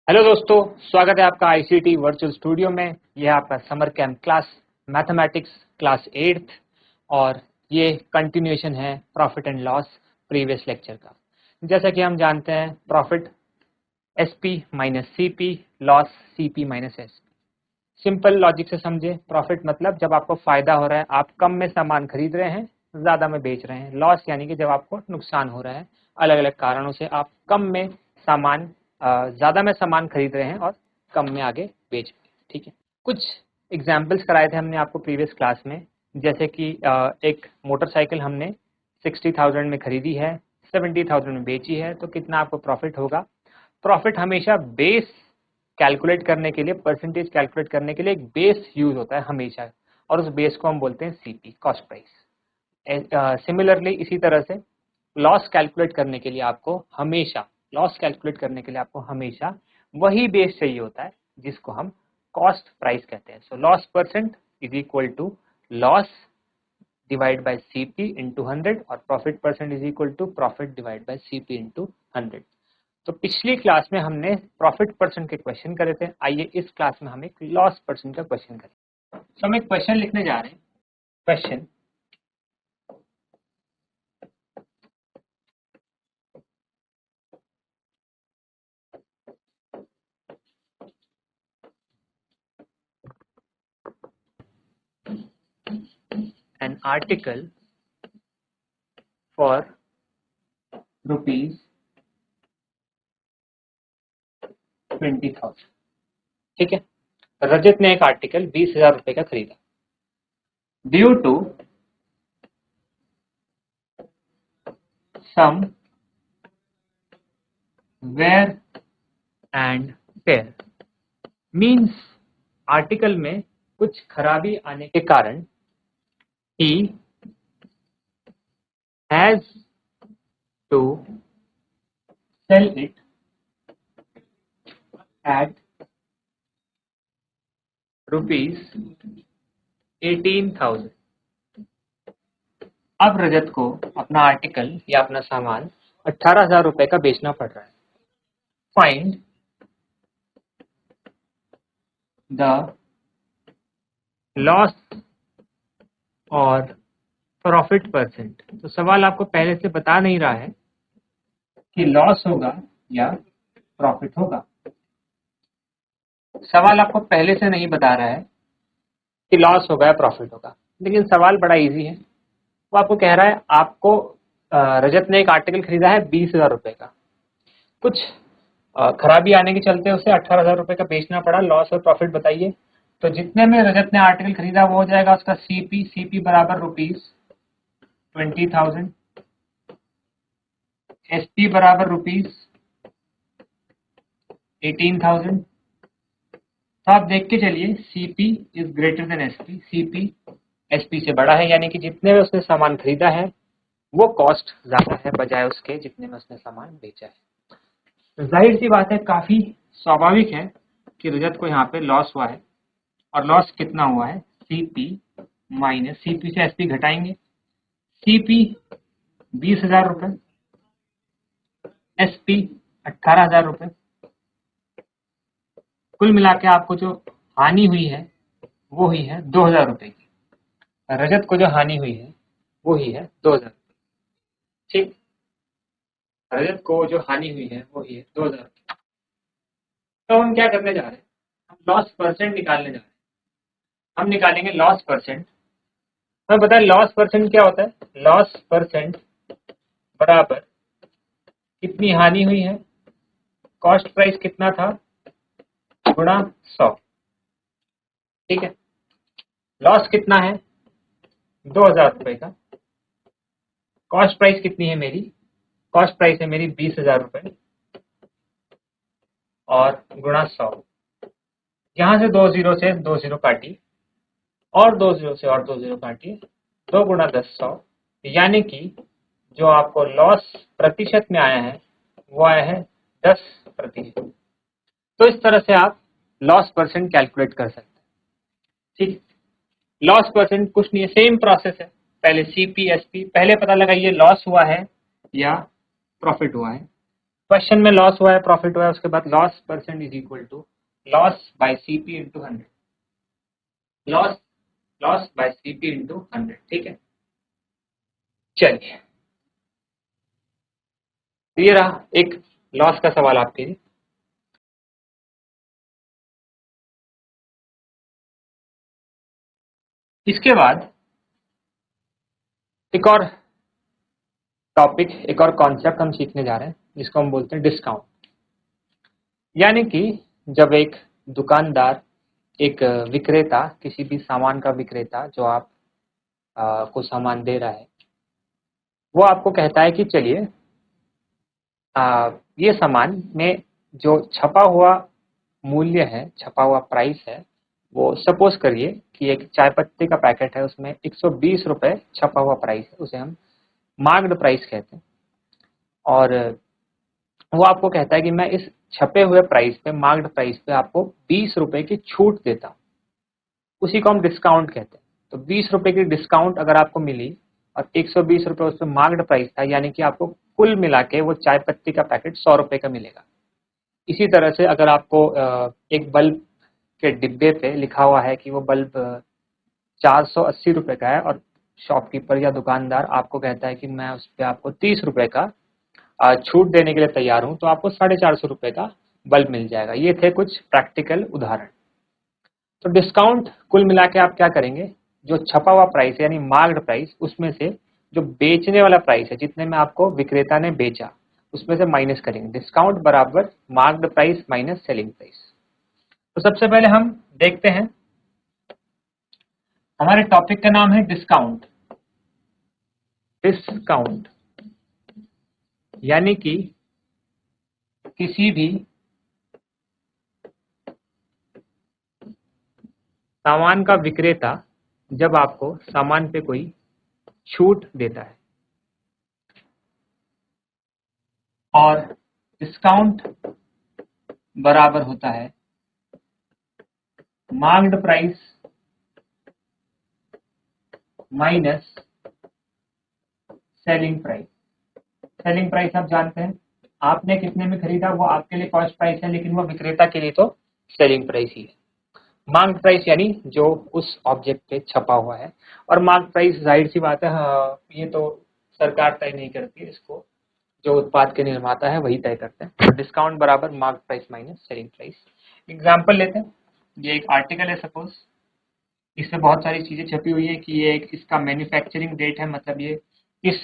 Hello दोस्तों, स्वागत है आपका आईसीटी वर्चुअल स्टूडियो में। यह आपका summer camp class mathematics class 8th और ये कंटिन्यूएशन है profit and loss previous lecture का। जैसा कि हम जानते हैं, profit SP minus CP, loss CP minus SP. Simple logic से समझे, प्रॉफिट मतलब जब आपको फायदा हो रहा है, आप कम में सामान खरीद रहे हैं, ज्यादा में बेच रहे हैं। लॉस यानी कि जब आपको नुकसान हो रहा है, अलग अलग कारणों से आप कम में सामान ज्यादा में सामान खरीद रहे हैं और कम में आगे बेच रहे हैं। ठीक है, कुछ एग्जाम्पल्स कराए थे हमने आपको प्रीवियस क्लास में। जैसे कि एक मोटरसाइकिल हमने 60,000 में खरीदी है, 70,000 में बेची है, तो कितना आपको प्रॉफिट होगा। प्रॉफिट हमेशा बेस कैलकुलेट करने के लिए, परसेंटेज कैलकुलेट करने के लिए एक बेस यूज होता है हमेशा, और उस बेस को हम बोलते हैं सीपी, कॉस्ट प्राइस। सिमिलरली इसी तरह से लॉस कैलकुलेट करने के लिए आपको हमेशा वही बेस चाहिए होता है जिसको हम कॉस्ट प्राइस कहते हैं। So loss percent is equal to loss divide by CP into 100 और profit percent is equal to profit divide by CP into 100। तो पिछली क्लास में हमने प्रॉफिट परसेंट के क्वेश्चन करे थे। आइए इस क्लास में हम एक लॉस परसेंट का क्वेश्चन करें। तो हम एक क्वेश्चन लिखने जा रहे हैं। Question, an article for rupees 20,000। ठीक है, रजत ने एक आर्टिकल 20,000 रुपए का खरीदा। Due to some wear and tear, means article में कुछ खराबी आने के कारण ही has to sell it at rupees 18,000। अब रजत को अपना आर्टिकल या अपना सामान 18,000 रुपए का बेचना पड़ रहा है। फाइंड द लॉस और प्रॉफिट परसेंट। तो सवाल आपको पहले से बता नहीं रहा है कि लॉस होगा या प्रॉफिट होगा। सवाल आपको पहले से नहीं बता रहा है कि लॉस होगा या प्रॉफिट होगा, लेकिन सवाल बड़ा इजी है। वो आपको कह रहा है, आपको रजत ने एक आर्टिकल खरीदा है 20,000 रुपए का, कुछ खराबी आने के चलते उसे 18,000 रुपए का बेचना पड़ा। लॉस और प्रॉफिट बताइए। तो जितने में रजत ने आर्टिकल खरीदा वो हो जाएगा उसका सीपी। सीपी बराबर रुपीज 20,000। एसपी बराबर रुपीज 18,000। तो आप देख के चलिए, CP is greater than SP. CP SP से बड़ा है, यानी कि जितने में उसने सामान खरीदा है वो कॉस्ट ज्यादा है बजाय उसके जितने में उसने सामान बेचा है। तो जाहिर सी बात है, काफी स्वाभाविक है कि रजत को यहाँ पे लॉस हुआ है। और लॉस कितना हुआ है? सीपी माइनस सीपी से एसपी घटाएंगे। सीपी 20,000 रुपए, एसपी 18,000 रुपए। कुल मिला के आपको जो हानि हुई है वो हुई है 2,000 रुपए की। रजत को जो हानि हुई है वो ही है 2,000। ठीक, रजत को जो हानि हुई है वो ही है 2,000। तो हम क्या करने जा रहे हैं? हम लॉस परसेंट निकालने जा रहे हैं। हम निकालेंगे लॉस परसेंट। हमें पता है लॉस परसेंट क्या होता है। लॉस परसेंट बराबर कितनी हानि हुई है, कॉस्ट प्राइस कितना था, गुणा 100। ठीक है, लॉस कितना है? 2,000 रुपए का। कॉस्ट प्राइस कितनी है मेरी? कॉस्ट प्राइस है मेरी 20,000 रुपए और गुणा 100। यहां से 2 से 2 काटी और 2 से और 2 काटिए, 2 गुणा 10 100। यानी कि जो आपको लॉस प्रतिशत में आया है वो आया है 10%। तो इस तरह से आप लॉस परसेंट कैलकुलेट कर सकते हैं। ठीक, लॉस परसेंट कुछ नहीं है, सेम प्रोसेस है। पहले सीपी एसपी, पहले पता लगाइए लॉस हुआ है या प्रॉफिट हुआ है। क्वेश्चन में लॉस हुआ है, प्रॉफिट हुआ है, उसके बाद loss percent is equal to loss by CP into 100, loss loss by CP into 100। ठीक है, चलिए तो ये रहा एक लॉस का सवाल आपके लिए। इसके बाद एक और टॉपिक, एक और कॉन्सेप्ट हम सीखने जा रहे हैं जिसको हम बोलते हैं डिस्काउंट। यानी कि जब एक दुकानदार, एक विक्रेता, किसी भी सामान का विक्रेता जो आप को सामान दे रहा है, वो आपको कहता है कि चलिए ये सामान में जो छपा हुआ मूल्य है, छपा हुआ प्राइस है, वो सपोज करिए कि एक चाय पत्ती का पैकेट है, उसमें 120 रुपए छपा हुआ प्राइस है, उसे हम मार्क्ड प्राइस कहते हैं। और वो आपको कहता है कि मैं इस छपे हुए प्राइस पे, मार्क्ड प्राइस पे आपको 20 रुपए की छूट देता हूँ, उसी को हम डिस्काउंट कहते हैं। तो 20 रुपए की डिस्काउंट अगर आपको मिली और 120 रुपए उस पर मार्क्ड प्राइस था, यानी कि आपको कुल मिला के वो चाय पत्ती का पैकेट 100 रुपए का मिलेगा। इसी तरह से अगर आपको एक बल्ब के डिब्बे पे लिखा हुआ है कि वो बल्ब 480 रुपए का है और शॉपकीपर या दुकानदार आपको कहता है कि मैं उस पर आपको 30 रुपए का छूट देने के लिए तैयार हूं, तो आपको 450 रुपए का बल्ब मिल जाएगा। ये थे कुछ प्रैक्टिकल उदाहरण। तो डिस्काउंट कुल मिला के आप क्या करेंगे, जो छपा हुआ प्राइस है यानी मार्क्ड प्राइस, उसमें से जो बेचने वाला प्राइस है, जितने में आपको विक्रेता ने बेचा, उसमें से माइनस करेंगे। डिस्काउंट बराबर marked price minus selling price. तो सबसे पहले हम देखते हैं, हमारे टॉपिक का नाम है डिस्काउंट। डिस्काउंट यानी कि किसी भी सामान का विक्रेता जब आपको सामान पे कोई छूट देता है, और डिस्काउंट बराबर होता है marked price minus selling price. Selling price आप जानते हैं, आपने कितने में खरीदा वो आपके लिए कॉस्ट प्राइस है, लेकिन वो विक्रेता के लिए तो सेलिंग प्राइस ही है। मार्क प्राइस यानी जो उस ऑब्जेक्ट पे छपा हुआ है, और मार्क प्राइस जाहिर सी बात है, हाँ, ये तो सरकार तय नहीं करती है, इसको जो उत्पाद के निर्माता है वही तय करते हैं। तो डिस्काउंट बराबर mark price minus selling price. Example लेते हैं, ये एक आर्टिकल है सपोज, इसमें बहुत सारी चीजें छपी हुई है कि ये एक इसका मैन्युफैक्चरिंग डेट है, मतलब ये किस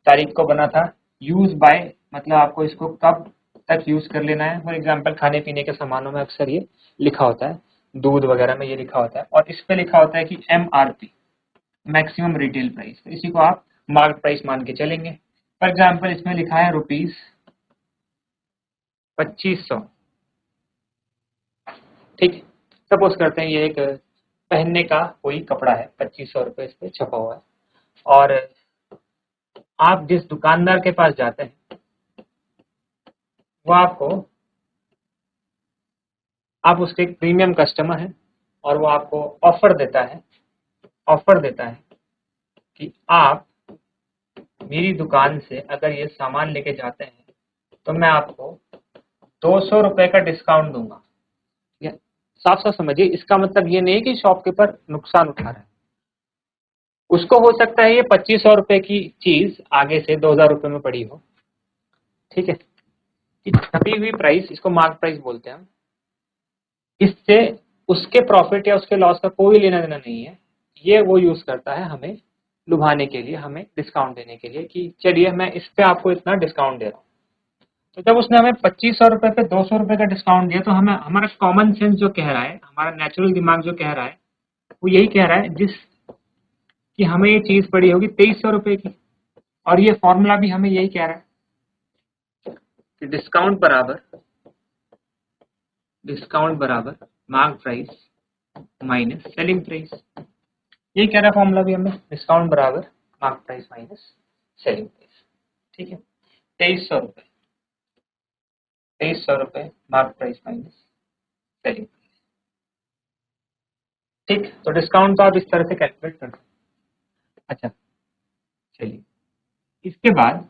तारीख को बना था, यूज बाय मतलब आपको इसको कब तक यूज कर लेना है। फॉर एग्जाम्पल खाने पीने के सामानों में अक्सर ये लिखा होता है, दूध वगैरह में ये लिखा होता है, और इस पे लिखा होता है कि MRP, मैक्सिमम रिटेल प्राइस, तो इसी को आप मार्केट प्राइस मान के चलेंगे। फॉर एग्जाम्पल इसमें लिखा है ₹2500। ठीक है, सपोज करते हैं ये एक पहनने का कोई कपड़ा है, 2500 रुपये इस पे छपा हुआ है, और आप जिस दुकानदार के पास जाते हैं वो आपको, आप उसके एक प्रीमियम कस्टमर हैं, और वो आपको ऑफर देता है कि आप मेरी दुकान से अगर ये सामान लेके जाते हैं तो मैं आपको 200 रुपए का डिस्काउंट दूंगा। ये साफ साफ समझिए, इसका मतलब ये नहीं कि शॉपकीपर नुकसान उठा रहा है, उसको हो सकता है ये 2500 रुपए की चीज आगे से 2000 रुपए में पड़ी हो। ठीक है, कि छपी हुई प्राइस, इसको मार्क प्राइस बोलते हैं हम, इससे उसके प्रॉफिट या उसके लॉस का कोई लेना देना नहीं है। ये वो यूज करता है हमें लुभाने के लिए, हमें डिस्काउंट देने के लिए कि चलिए मैं इस पे आपको इतना डिस्काउंट दे रहा हूँ। तो जब उसने हमें 2500 रुपए पे 200 रुपए का डिस्काउंट दिया, तो हमें हमारा कॉमन सेंस जो कह रहा है, हमारा नेचुरल दिमाग जो कह रहा है, वो यही कह रहा है जिस कि हमें ये चीज पड़ी होगी 2300 रुपए की, और ये फॉर्मूला भी हमें यही कह रहा है कि डिस्काउंट बराबर mark price minus selling price. ये कह रहा है फॉर्मूला भी हमें, डिस्काउंट बराबर mark price minus selling price. ठीक है, 2300 रुपए, 2300 रुपए mark price minus selling price. ठीक, तो डिस्काउंट तो आप इस तरह से कैलकुलेट कर सकते हैं। अच्छा, चलिए इसके बाद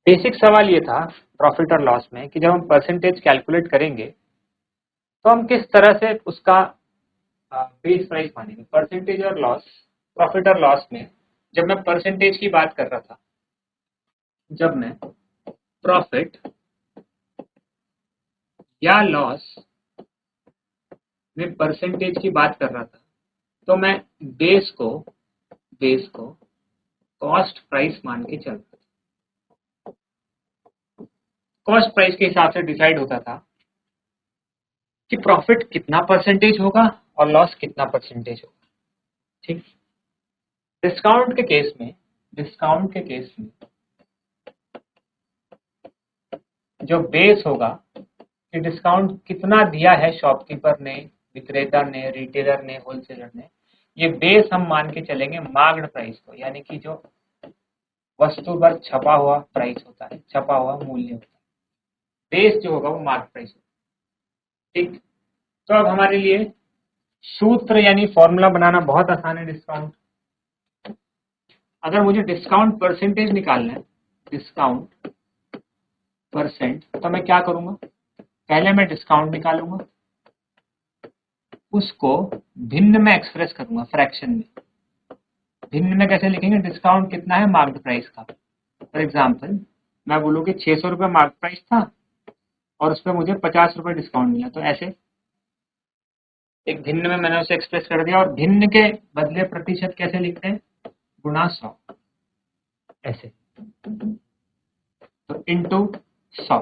बेसिक सवाल ये था प्रॉफिट और लॉस में कि जब हम परसेंटेज कैलकुलेट करेंगे तो हम किस तरह से उसका बेस प्राइस मानेंगे। परसेंटेज और लॉस, प्रॉफिट और लॉस में जब मैं परसेंटेज की बात कर रहा था, जब मैं प्रॉफिट या लॉस में परसेंटेज की बात कर रहा था, तो मैं बेस को कॉस्ट प्राइस मान के चलता था। कॉस्ट प्राइस के हिसाब से डिसाइड होता था कि प्रॉफिट कितना परसेंटेज होगा और लॉस कितना परसेंटेज होगा। ठीक। डिस्काउंट के केस में जो बेस होगा कि डिस्काउंट कितना दिया है शॉपकीपर ने, विक्रेता ने, रिटेलर ने, होलसेलर ने, ये बेस हम मान के चलेंगे मार्क्ड प्राइस को, यानी कि जो वस्तु पर छपा हुआ प्राइस होता है, छपा हुआ मूल्य होता है। बेस जो होगा वो मार्क प्राइस होगा। ठीक। तो अब हमारे लिए सूत्र यानी फॉर्मूला बनाना बहुत आसान है। डिस्काउंट, अगर मुझे डिस्काउंट परसेंटेज निकालना है, डिस्काउंट परसेंट, तो मैं क्या करूंगा, पहले मैं डिस्काउंट निकालूंगा, उसको भिन्न में एक्सप्रेस करूंगा, फ्रैक्शन में। भिन्न में कैसे लिखेंगे, डिस्काउंट कितना है मार्क्ड प्राइस का। फॉर एग्जाम्पल मैं बोलूँ कि 600 रुपये मार्क प्राइस था और उस पर मुझे 50 रुपये डिस्काउंट मिला, तो ऐसे एक भिन्न में मैंने उसे एक्सप्रेस कर दिया। और भिन्न के बदले प्रतिशत कैसे लिखते हैं, गुणा 100, ऐसे, तो इंटू 100।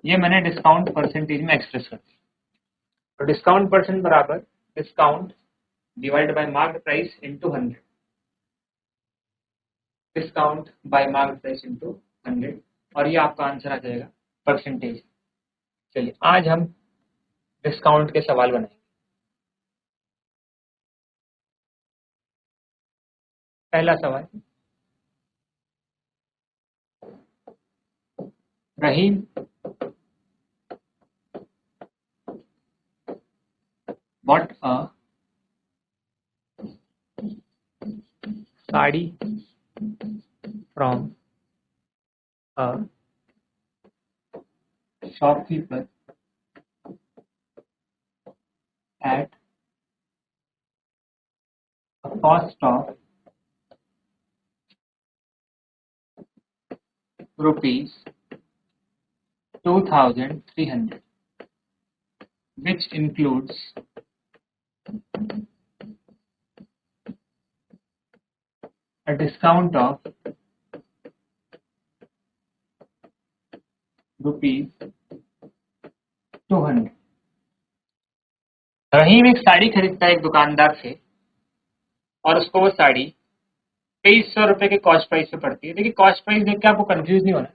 ये मैंने डिस्काउंट परसेंटेज में एक्सप्रेस कर दिया। तो डिस्काउंट परसेंट बराबर discount divide by marked price into 100, discount bye marked price into 100, और ये आपका आंसर आ जाएगा परसेंटेज। चलिए आज हम डिस्काउंट के सवाल बनाएंगे। पहला सवाल, रहीम bought a sari from a shopkeeper at a cost of rupees 2,300, which includes a discount of rupees 200। रहीम एक साड़ी खरीदता है एक दुकानदार से, और उसको वो साड़ी 2300 रुपए के कॉस्ट प्राइस पे पड़ती है। देखिए कॉस्ट प्राइस देख के आपको कंफ्यूज नहीं होना,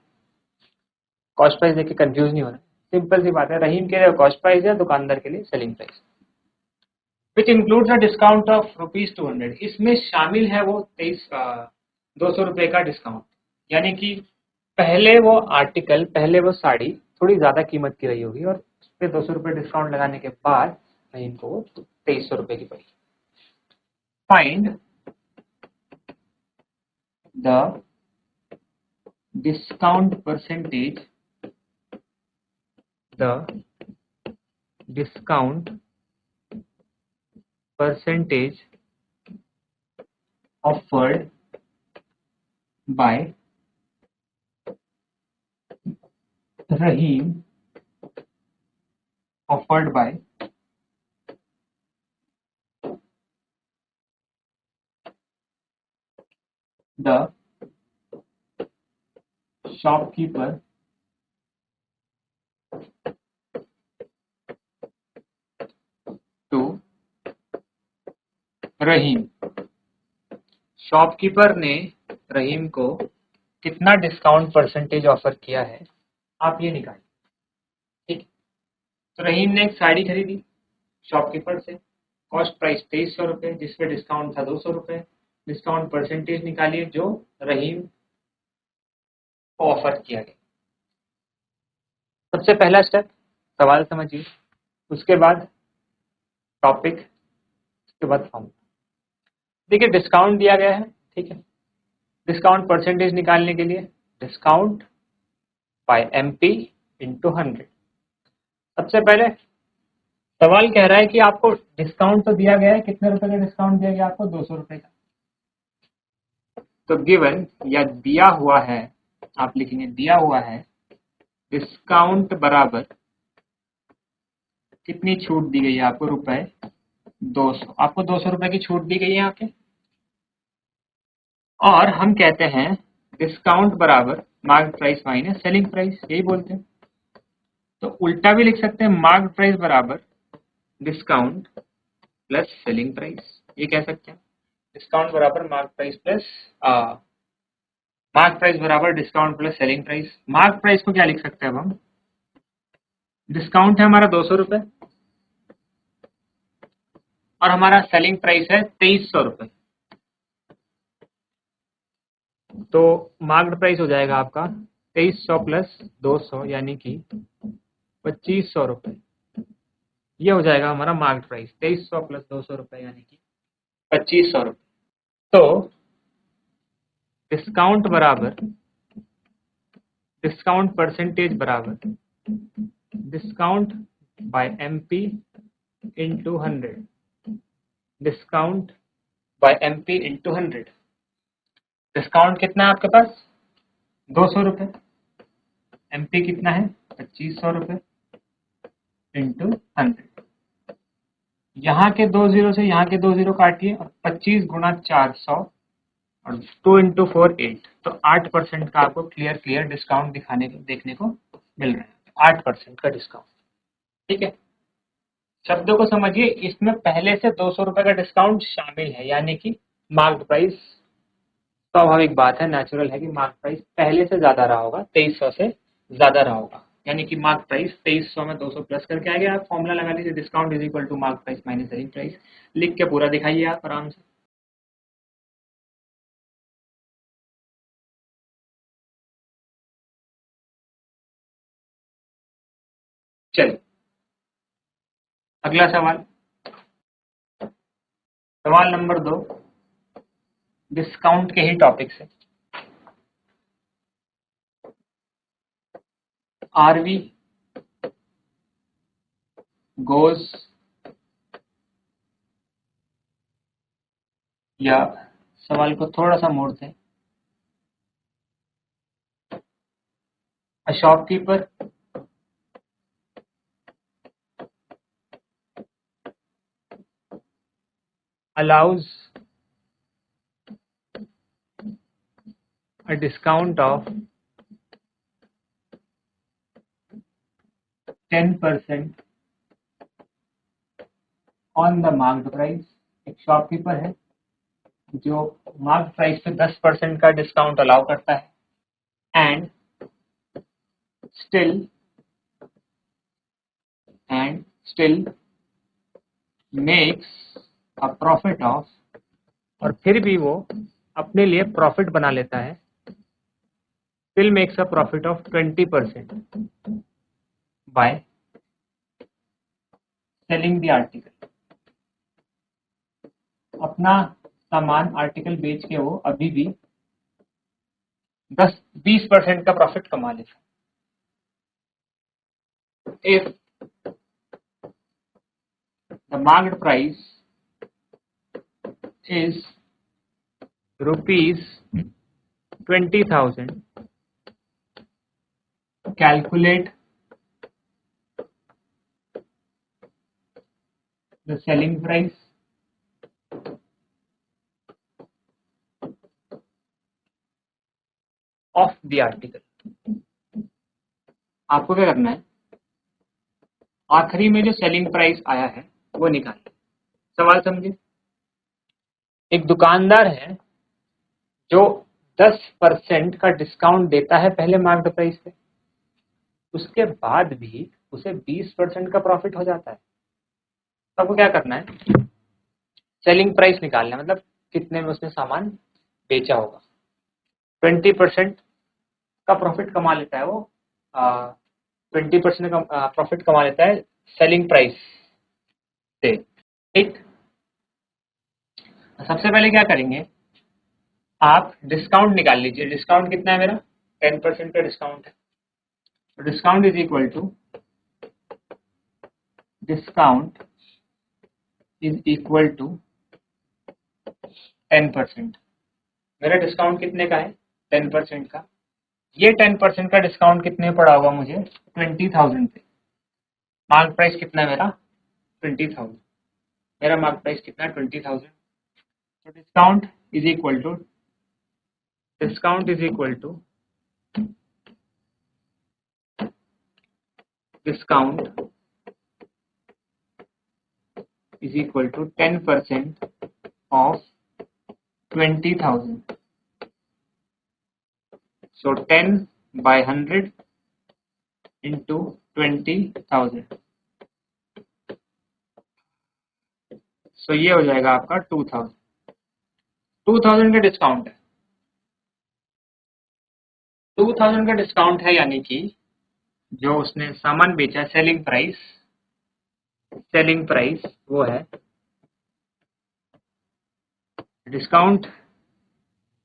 कॉस्ट प्राइस देख के कंफ्यूज नहीं होना, सिंपल सी बात है। रहीम के लिए कॉस्ट प्राइस है, दुकानदार के लिए selling price. Which includes a discount of rupees 200, इसमें शामिल है वो 200 रुपए का डिस्काउंट, यानी कि पहले वो आर्टिकल, पहले वो साड़ी थोड़ी ज्यादा कीमत की रही होगी और उस पर 200 रुपए डिस्काउंट लगाने के बाद इनको 2300 रुपए की पड़ी। Find the discount percentage, the discount percentage offered by Rahim, offered by the shopkeeper to Rahim. Shopkeeper ने रहीम को कितना डिस्काउंट परसेंटेज ऑफर किया है, आप ये निकालिए। ठीक। तो रहीम ने एक साड़ी खरीदी शॉपकीपर से, कॉस्ट प्राइस 2300 रुपए, जिसपे डिस्काउंट था 200 रुपए। डिस्काउंट परसेंटेज निकालिए जो रहीम को ऑफर किया गया। सबसे पहला स्टेप सवाल समझिए, उसके बाद टॉपिक, उसके बाद फॉर्मूला। देखिए डिस्काउंट दिया गया है, ठीक है। डिस्काउंट परसेंटेज निकालने के लिए डिस्काउंट बाय MP इंटू 100। सबसे पहले सवाल कह रहा है कि आपको डिस्काउंट तो दिया गया है, कितने रुपए का डिस्काउंट दिया गया आपको? 200 रुपए का। तो गिवन या दिया हुआ है, आप लिखेंगे दिया हुआ है डिस्काउंट बराबर कितनी छूट दी गई है आपको? रुपए 200। आपको 200 रुपए की छूट दी गई है यहाँ पे। और हम कहते हैं डिस्काउंट बराबर market price minus selling price, यही बोलते हैं। तो उल्टा भी लिख सकते हैं, मार्केट प्राइस बराबर डिस्काउंट प्लस सेलिंग प्राइस, ये कह सकते हैं। डिस्काउंट बराबर market price plus mark price बराबर discount plus selling price. Mark price को क्या लिख सकते हैं अब हम? डिस्काउंट है हमारा 200 रुपए और हमारा सेलिंग प्राइस है 2300 रुपए। तो मार्क्ड प्राइस हो जाएगा आपका 2300 प्लस 200 यानी कि 2500 रुपए। ये हो जाएगा हमारा मार्क्ड प्राइस, 2300 प्लस 200 रुपए यानी कि 2500 रुपए। तो डिस्काउंट बराबर डिस्काउंट परसेंटेज बराबर discount bye MP into 100। Discount bye MP into 100। Discount कितना है आपके पास? 200 रुपए। MP कितना है? 2500 रुपए इंटू 100। यहाँ के 2 जीरो से यहाँ के 2 जीरो काटिए और 25 गुणा 400 और 2 इंटू 4 8। तो 8% का आपको क्लियर डिस्काउंट देखने को मिल रहा है। 8% का डिस्काउंट, ठीक है। शब्दों को समझिए, इसमें पहले से 200 रुपए का डिस्काउंट शामिल है, यानी कि मार्क्ड प्राइस, स्वाभाविक बात है, नेचुरल है कि मार्क प्राइस पहले से ज्यादा रहा होगा, 2300 से ज्यादा रहा होगा। यानी कि मार्क प्राइस 2300 में 200 प्लस करके आ गया। आप फॉर्मूला लगा लीजिए, discount is equal to mark price minus selling price. लिख के पूरा दिखाइए आप आराम से। चलिए अगला सवाल, सवाल नंबर 2 डिस्काउंट के ही टॉपिक से। RV goes, या सवाल को थोड़ा सा मोड़ते हैं, a shopkeeper allows a discount of 10% on the marked price. एक शॉपकीपर है जो मार्क्ड प्राइस पे 10% का डिस्काउंट अलाउ करता है, and still makes a profit of, और फिर भी वो अपने लिए प्रॉफिट बना लेता है, still makes a profit of 20% by selling the article. अपना सामान आर्टिकल बेच के वो अभी भी 10-20% का प्रॉफिट कमा लेता है। If the market price is rupees 20,000, calculate the selling price of the article। आपको क्या करना है, आखिरी में जो सेलिंग प्राइस आया है वो निकालिए। सवाल समझिए, एक दुकानदार है जो 10% का डिस्काउंट देता है पहले मार्केट प्राइस पे, उसके बाद भी उसे 20% का प्रॉफिट हो जाता है। तो आपको क्या करना है, सेलिंग प्राइस निकालना है, मतलब कितने में उसने सामान बेचा होगा। 20% का प्रॉफिट कमा लेता है वो, 20% का प्रॉफिट कमा लेता है सेलिंग प्राइस से, ठीक। सबसे पहले क्या करेंगे, आप डिस्काउंट निकाल लीजिए। डिस्काउंट कितना है मेरा? 10% का डिस्काउंट है। तो डिस्काउंट इज इक्वल टू 10%। मेरा डिस्काउंट कितने का है? 10% का। ये 10% का डिस्काउंट कितने पड़ा होगा मुझे? 20,000 पे। मार्क प्राइस कितना है मेरा? 20,000। मेरा मार्क प्राइस कितना है? 20,000। तो discount is equal to discount is equal to 10% off 20,000. So 10 by 100 into 20,000. So ये हो जाएगा आपका 2,000। 2,000 का डिस्काउंट है। 2,000 का डिस्काउंट है, यानी कि जो उसने सामान बेचा, सेलिंग प्राइस वो है डिस्काउंट।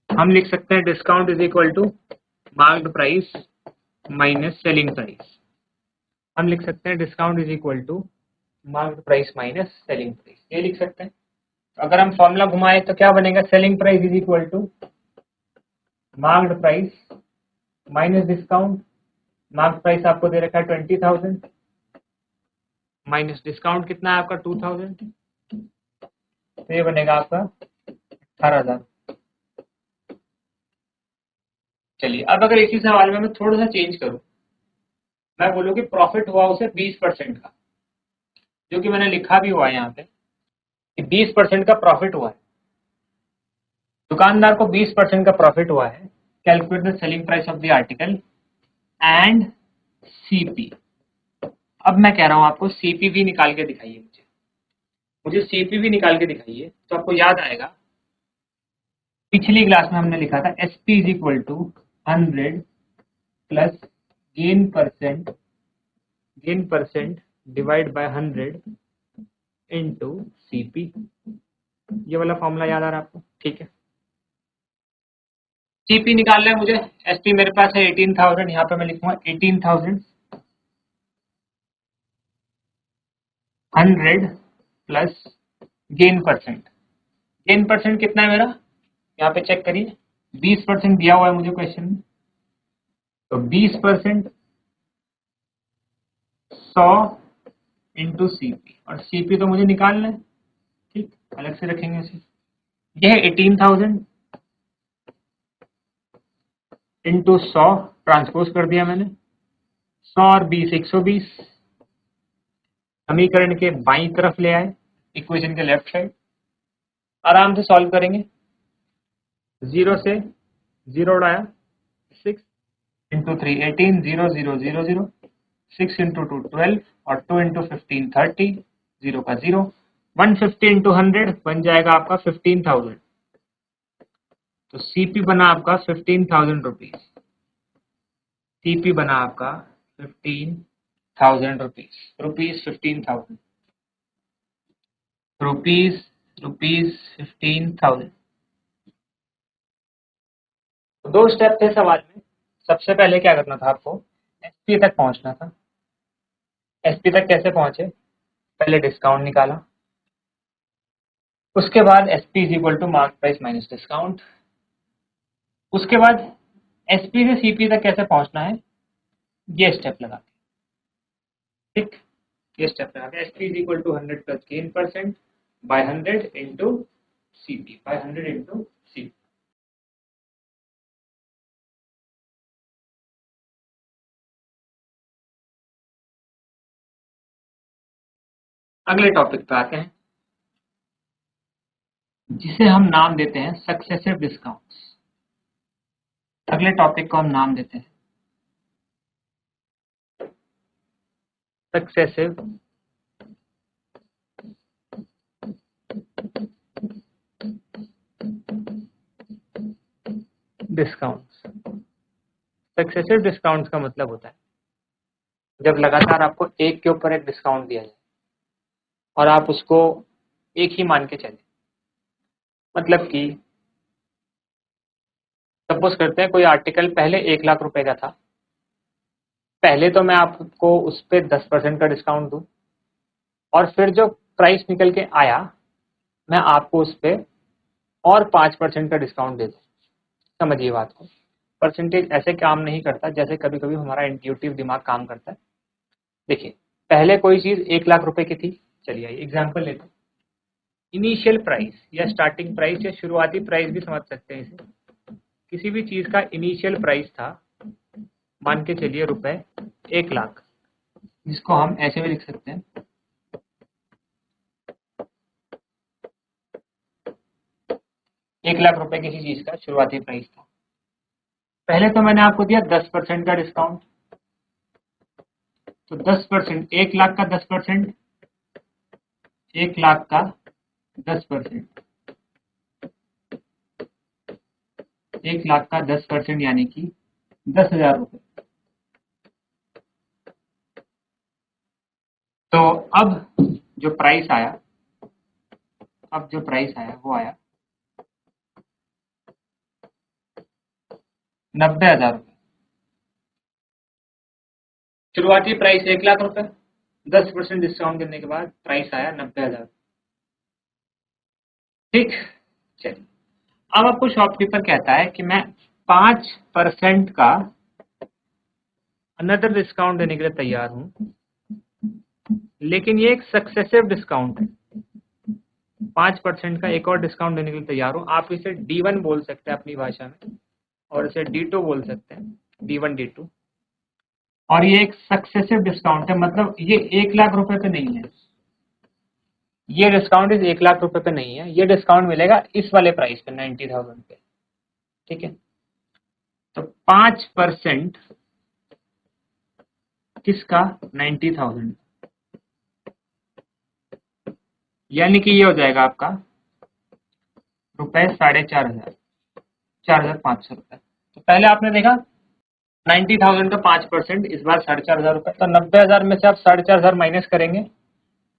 हम लिख सकते हैं discount is equal to marked price minus selling price. हम लिख सकते हैं discount is equal to marked price minus selling price, ये लिख सकते हैं। तो अगर हम फॉर्मूला घुमाएं तो क्या बनेगा? Selling price is equal to marked price minus discount. Marked price आपको दे रखा है 20,000 माइनस डिस्काउंट कितना है आपका? 2,000। तो ये बनेगा आपका 18,000। चलिए, अब अगर इसी सवाल में मैं थोड़ा सा चेंज करूं, मैं बोलूं कि प्रॉफिट हुआ उसे 20% का, जो कि मैंने लिखा भी हुआ है यहाँ पे कि 20% का प्रॉफिट हुआ है। दुकानदार को 20% का प्रॉफिट हुआ है। Calculate the selling price of the article and CP. अब मैं कह रहा हूं आपको सीपीवी निकाल के दिखाइए। मुझे सीपीवी निकाल के दिखाइए, तो आपको याद आएगा पिछली क्लास में हमने लिखा था SP is equal to 100 plus gain percent divide by 100 into CP. ये वाला फॉर्मूला याद आ रहा है आपको? ठीक है। सीपी निकालना है मुझे। एसपी मेरे पास है 18,000, यहाँ पे मैं लिखूंगा 18,000 100 प्लस गेन परसेंट कितना है मेरा? यहाँ पे चेक करिए, 20% दिया हुआ है मुझे क्वेश्चन में। तो 20% 100 इंटू सीपी, और सीपी तो मुझे निकालना है, ठीक, अलग से रखेंगे इसे। यह है 18,000 इंटू 100, ट्रांसपोज कर दिया मैंने। 100 और 20 120। समीकरण के बाईं तरफ ले आए, इक्वेशन के लेफ्ट साइड। आराम से सॉल्व करेंगे। 0 से 0 उड़ाया, 6 इंटू 3 18, 0 0 0 0, 6 इंटू 2 12, और 2 इंटू 15 30, 0 का 0। 150 इंटू 100 बन जाएगा आपका 15,000। तो सीपी बना आपका 15,000 रुपीज। सीपी बना आपका 15,000 रुपीज। Rupees 15,000 rupees 15,000। तो दो स्टेप थे सवाल में। सबसे पहले क्या करना था आपको? एसपी तक पहुंचना था। एसपी तक कैसे पहुंचे? पहले डिस्काउंट निकाला, उसके बाद SP is equal to mark price minus discount. उसके बाद एसपी से सीपी तक कैसे पहुंचना है, ये स्टेप लगा के, ठीक, ये स्टेप लगा के SP is equal to 100 plus gain percent by 100 into CP, by 100 into CP. अगले टॉपिक पे आते हैं, जिसे हम नाम देते हैं सक्सेसिव डिस्काउंट्स। अगले टॉपिक को हम नाम देते हैं सक्सेसिव डिस्काउंट्स। सक्सेसिव डिस्काउंट्स का मतलब होता है जब लगातार आपको एक के ऊपर एक डिस्काउंट दिया जाए और आप उसको एक ही मान के चले। मतलब कि सपोज करते हैं कोई आर्टिकल पहले 1 लाख रुपए का था, पहले तो मैं आपको उस पर 10% का डिस्काउंट दूं, और फिर जो प्राइस निकल के आया मैं आपको उस पर और 5% का डिस्काउंट दे दूं। समझिए बात को, परसेंटेज ऐसे काम नहीं करता जैसे कभी कभी हमारा इंट्यूटिव दिमाग काम करता है। देखिए, पहले कोई चीज 1 लाख रुपए की थी, चलिए एग्जाम्पल लेते हैं। इनिशियल प्राइस या स्टार्टिंग प्राइस या शुरुआती प्राइस भी समझ सकते हैं इसे। किसी भी चीज का इनिशियल प्राइस था, मान के चलिए रुपए 1 लाख, जिसको हम ऐसे भी लिख सकते हैं 1 लाख रुपए किसी चीज का शुरुआती प्राइस था। पहले तो मैंने आपको दिया 10% का डिस्काउंट, तो 10%, 1 लाख का 10%, 1 लाख का 10%, 1 लाख का 10% यानी कि 10,000 रुपए। तो अब जो प्राइस आया, वो आया 90,000 रुपए। शुरुआती प्राइस 1 लाख रुपए, 10% डिस्काउंट देने के बाद प्राइस आया 90,000। ठीक, चलिए अब आपको शॉपकीपर कहता है कि मैं 5% का अनदर डिस्काउंट देने के लिए तैयार हूं, लेकिन ये एक सक्सेसिव डिस्काउंट है। 5% का एक और डिस्काउंट देने के लिए तैयार हूं। आप इसे D1 बोल सकते हैं अपनी भाषा में, और इसे D2 बोल सकते हैं, D1 D2। और ये एक सक्सेसिव डिस्काउंट है, मतलब ये 1 लाख रुपए पे नहीं है, ये डिस्काउंट इस 1 लाख रुपए पे नहीं है, ये डिस्काउंट मिलेगा इस वाले प्राइस पे 90,000 पे। ठीक है, तो 5% किसका? 90,000, यानी कि ये हो जाएगा आपका रुपए 4,500, 4,500 रुपए। तो पहले आपने देखा 90,000 का 5%, इस बार 4,500 रुपए, तो 90,000 में से आप 4,500 माइनस करेंगे,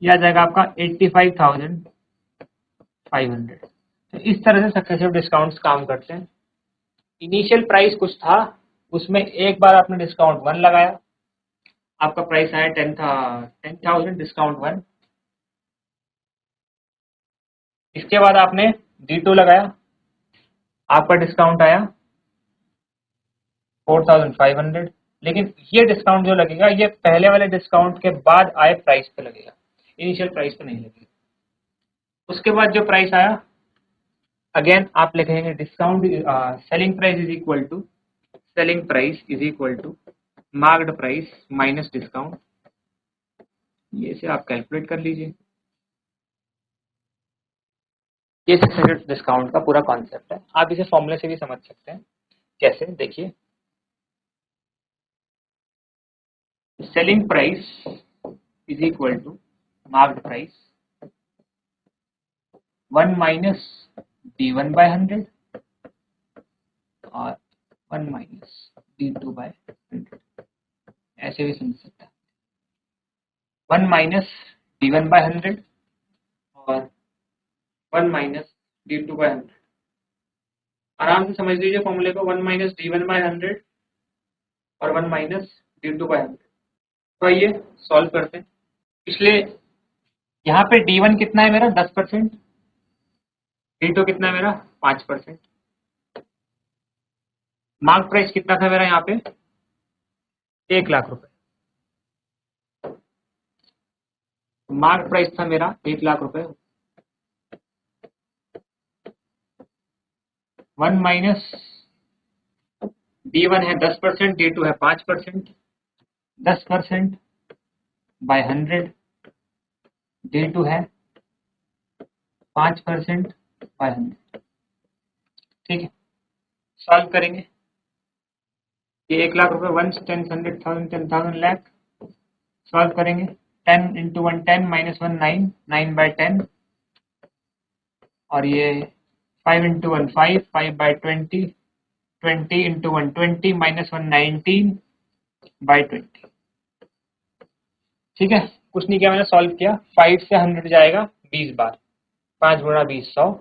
यह आ जाएगा आपका 85,500। तो इस तरह से सक्सेसिव डिस्काउंट्स काम करते हैं। इनिशियल प्राइस कुछ था, उसमें एक बार आपने डिस्काउंट 1 लगाया, आपका प्राइस आया 10,000 डिस्काउंट 1। इसके बाद आपने D2 लगाया, आपका डिस्काउंट आया 4,500, लेकिन ये डिस्काउंट जो लगेगा ये पहले वाले डिस्काउंट के बाद आए प्राइस पे लगेगा, इनिशियल प्राइस पे नहीं लगेगा। उसके बाद जो प्राइस आया, अगेन आप लिखेंगे discount, selling price is equal to marked price minus discount. ये से आप कैलकुलेट कर लीजिए। ये सक्सेसिव डिस्काउंट का पूरा कॉन्सेप्ट है। आप इसे फॉर्मूले से भी समझ सकते हैं। कैसे? देखिए, selling price is equal to marked price 1 minus D1 by 100 और 1 माइनस D2 बाय 100। ऐसे भी समझ सकते हैं, 1 माइनस D1 बाय 100 और 1 माइनस D2 बाय 100। आराम से समझ लीजिए फॉर्मूले को, 1 माइनस D1 बाय 100 और 1 माइनस D2 बाय 100। तो आइए सॉल्व करते हैं। इसलिए यहाँ पे D1 कितना है मेरा? 10%, D2 कितना है मेरा? 5%। मार्क प्राइस कितना था मेरा यहाँ पे? 1 लाख रुपए। मार्क प्राइस था मेरा 1 लाख रुपए। 1 माइनस D1 है 10%, D2 है 5%, 10% बाय 100, D2 है 5% बाय 100। ठीक है, सॉल्व करेंगे। ये 1 लाख रुपए, 1 10 100,000 10,000 लाख। सॉल्व करेंगे, 10 इंटू 1 10 माइनस 1 9, 9 बाय 10, और ये 5 into 1 5, 5 by 20, 20 into 1 20 minus 1 19 by 20। ठीक है, कुछ नहीं किया मैंने, सॉल्व किया। 5 से 100 जाएगा 20 बार, 5 गुणा 20 100,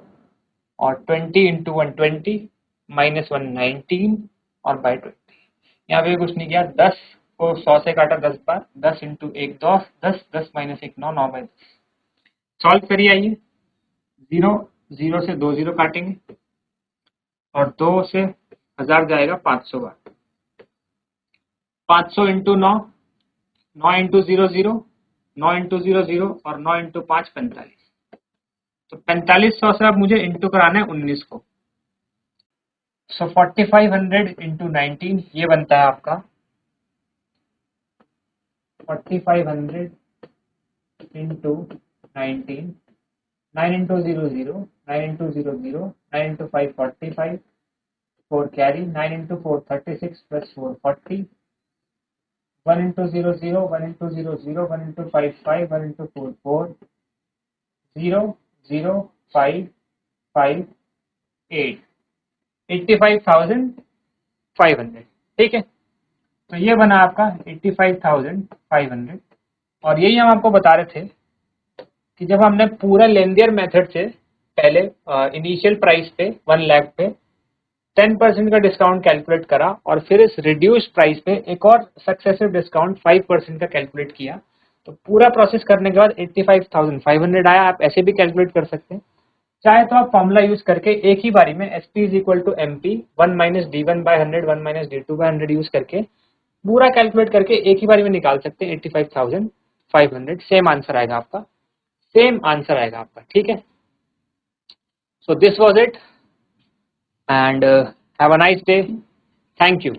और 20 इंटू 1 20, -119 और बाई 20। यहाँ पे कुछ नहीं किया, 10 को 100 से काटा 10 बार, 10 इंटू 1 10, 10 10 माइनस 1 9, 9 बाई 10। सॉल्व करिए आइए। 0 0 से 2 0 काटेंगे और 2 से 1000 जाएगा 500 बार। 500 इंटू 9, 9 इंटू 0 0, 9 इंटू 0 0 और 9 इंटू 5 45। तो 4500 से अब मुझे इंटू कराना है 19 को। सो 4500 इंटू 19 ये बनता है आपका 4500 into 19, 9 into 0 0, 9 into 0 0, 9 into 5 45, 4 carry, 9 into 4 36 plus 4 40, 1 into 0 0, 1 into 0 0, 1 into 5 5, 1 into 4 4, 0 0 5 5 8, 85,500। ठीक है, तो ये बना आपका 85,500। और यही हम आपको बता रहे थे कि जब हमने पूरा लेंदियर मेथड से पहले इनिशियल प्राइस पे 1 लाख पे 10% का डिस्काउंट कैलकुलेट करा और फिर इस रिड्यूस्ड प्राइस पे एक और सक्सेसिव डिस्काउंट 5% का कैलकुलेट किया, तो पूरा प्रोसेस करने के बाद 85,500 आया। आप ऐसे भी कैलकुलेट कर सकते हैं, चाहे तो आप फॉर्मूला यूज करके एक ही बारी में SP is equal to MP 1 minus D1 by 100 1 minus D2 by 100 use करके पूरा कैलकुलेट करके एक ही बारी में निकाल सकते हैं 85,500। सेम आंसर आएगा आपका, सेम आंसर आएगा आपका। ठीक है, so this was it and have a nice day. Thank you.